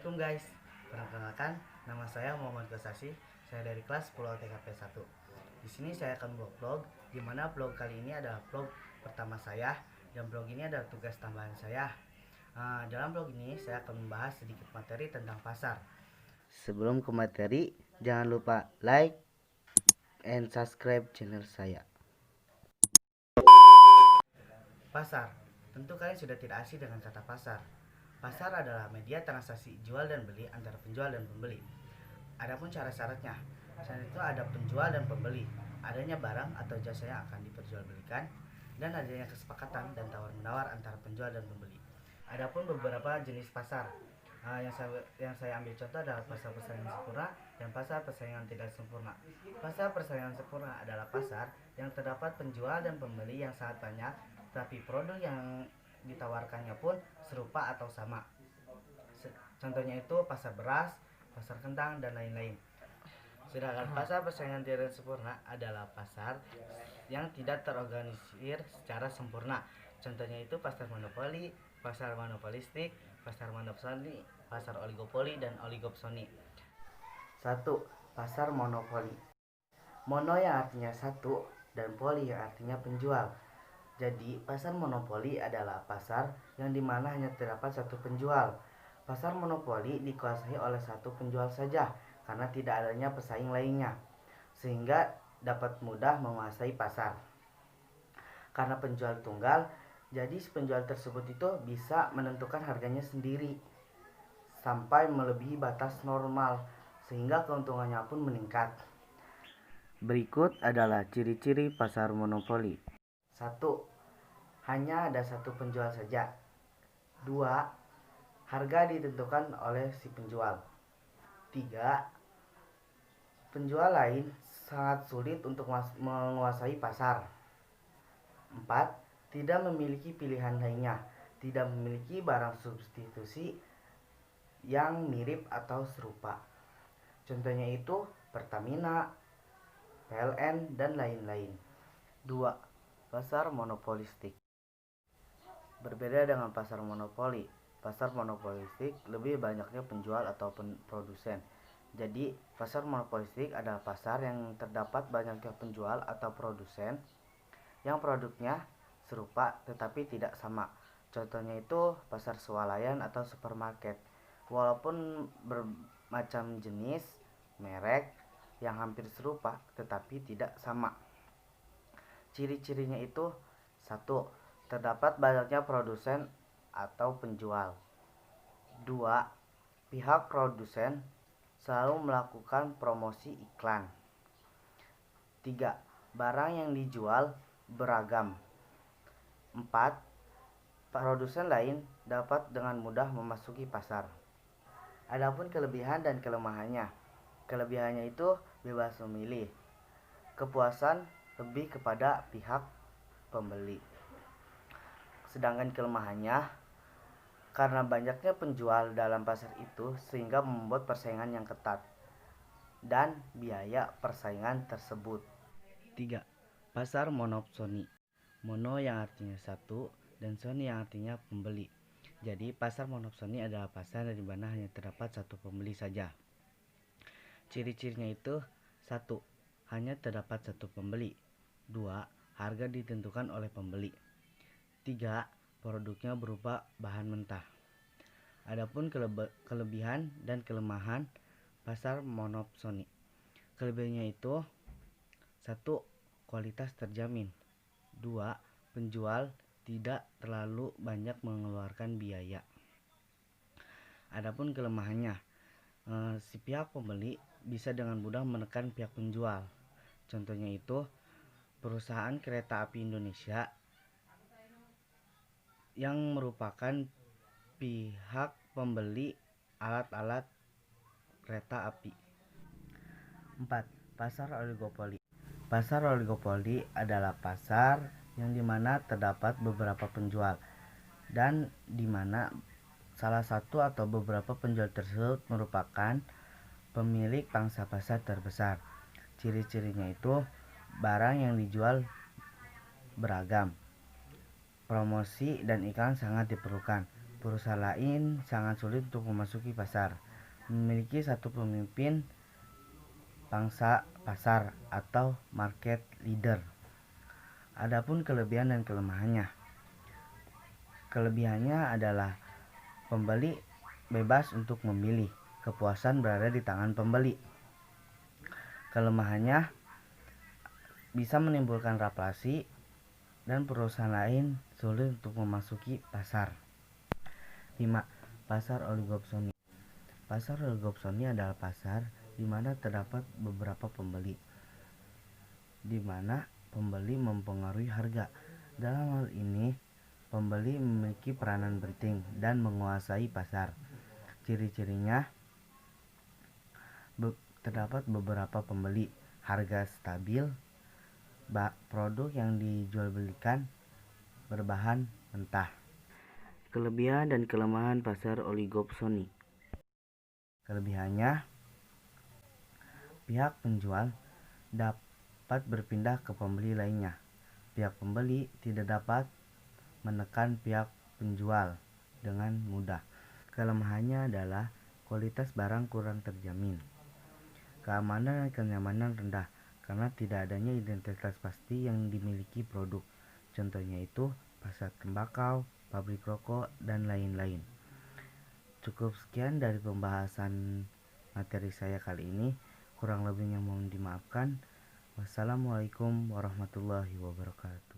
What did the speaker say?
Assalamualaikum guys. Perkenalkan, nama saya Muhammad Gosasi. Saya dari kelas 10 TKP 1. Di sini saya akan membuat vlog, di mana vlog kali ini adalah vlog pertama saya dan vlog ini adalah tugas tambahan saya. Dalam vlog ini saya akan membahas sedikit materi tentang pasar. Sebelum ke materi, jangan lupa like and subscribe channel saya. Pasar. Tentu kalian sudah tidak asing dengan kata pasar. Pasar adalah media transaksi jual dan beli antara penjual dan pembeli. Adapun syarat-syaratnya, syarat itu ada penjual dan pembeli, adanya barang atau jasa yang akan diperjualbelikan, dan adanya kesepakatan dan tawar-menawar antara penjual dan pembeli. Adapun beberapa jenis pasar, yang saya ambil contoh adalah pasar persaingan sempurna dan pasar persaingan tidak sempurna. Pasar persaingan sempurna adalah pasar yang terdapat penjual dan pembeli yang sangat banyak, tapi produk yang ditawarkannya pun serupa atau sama. Contohnya itu pasar beras, pasar kentang, dan lain-lain. Sedangkan pasar persaingan tidak sempurna adalah pasar yang tidak terorganisir secara sempurna. Contohnya itu pasar monopoli, pasar monopolistik, pasar monopsoni, pasar oligopoli, dan oligopsoni. 1. Pasar monopoli. Mono yang artinya satu dan poli yang artinya penjual. Jadi, pasar monopoli adalah pasar yang dimana hanya terdapat satu penjual. Pasar monopoli dikuasai oleh satu penjual saja karena tidak adanya pesaing lainnya, sehingga dapat mudah menguasai pasar. Karena penjual tunggal, jadi penjual tersebut itu bisa menentukan harganya sendiri sampai melebihi batas normal, sehingga keuntungannya pun meningkat. Berikut adalah ciri-ciri pasar monopoli. 1. Hanya ada satu penjual saja. 2. Harga ditentukan oleh si penjual. 3. Penjual lain sangat sulit untuk menguasai pasar. 4. Tidak memiliki pilihan lainnya. Tidak memiliki barang substitusi yang mirip atau serupa. Contohnya itu Pertamina, PLN, dan lain-lain. 2. Pasar monopolistik. Berbeda dengan pasar monopoli, pasar monopolistik lebih banyaknya penjual atau produsen. Jadi, pasar monopolistik adalah pasar yang terdapat banyaknya penjual atau produsen yang produknya serupa tetapi tidak sama. Contohnya itu pasar swalayan atau supermarket. Walaupun bermacam jenis, merek yang hampir serupa tetapi tidak sama. Ciri-cirinya itu 1. Terdapat banyaknya produsen atau penjual. 2. Pihak produsen selalu melakukan promosi iklan. 3. Barang yang dijual beragam. 4. Produsen lain dapat dengan mudah memasuki pasar. Adapun kelebihan dan kelemahannya. Kelebihannya itu bebas memilih. Kepuasan lebih kepada pihak pembeli. Sedangkan kelemahannya, karena banyaknya penjual dalam pasar itu sehingga membuat persaingan yang ketat dan biaya persaingan tersebut. 3. Pasar monopsoni. Mono yang artinya satu dan soni yang artinya pembeli. Jadi pasar monopsoni adalah pasar di mana hanya terdapat satu pembeli saja. Ciri-cirinya itu 1. Hanya terdapat satu pembeli. 2. Harga ditentukan oleh pembeli. 3. Produknya berupa bahan mentah. Adapun kelebihan dan kelemahan pasar monopsoni. Kelebihannya itu 1. Kualitas terjamin. 2. Penjual tidak terlalu banyak mengeluarkan biaya. Adapun kelemahannya, si pihak pembeli bisa dengan mudah menekan pihak penjual. Contohnya itu perusahaan kereta api Indonesia yang merupakan pihak pembeli alat-alat kereta api. 4. Pasar oligopoli. Pasar oligopoli adalah pasar yang dimana terdapat beberapa penjual dan dimana salah satu atau beberapa penjual tersebut merupakan pemilik pangsa pasar terbesar. Ciri-cirinya itu barang yang dijual beragam. Promosi dan iklan sangat diperlukan. Perusahaan lain sangat sulit untuk memasuki pasar, memiliki satu pemimpin pangsa pasar atau market leader. Adapun kelebihan dan kelemahannya. Kelebihannya adalah pembeli bebas untuk memilih, kepuasan berada di tangan pembeli. Kelemahannya bisa menimbulkan raplasi dan perusahaan lain sulit untuk memasuki pasar. 5. Pasar oligopsoni. Pasar oligopsoni adalah pasar di mana terdapat beberapa pembeli, di mana pembeli mempengaruhi harga. Dalam hal ini, pembeli memiliki peranan penting dan menguasai pasar. Ciri-cirinya terdapat beberapa pembeli, harga stabil, produk yang dijualbelikan berbahan mentah. Kelebihan dan kelemahan pasar oligopsoni. Kelebihannya, pihak penjual dapat berpindah ke pembeli lainnya. Pihak pembeli tidak dapat menekan pihak penjual dengan mudah. Kelemahannya adalah kualitas barang kurang terjamin. Keamanan dan kenyamanan rendah karena tidak adanya identitas pasti yang dimiliki produk. Contohnya itu pasar tembakau, pabrik rokok, dan lain-lain. Cukup sekian dari pembahasan materi saya kali ini. Kurang lebihnya mohon dimaafkan. Wassalamualaikum warahmatullahi wabarakatuh.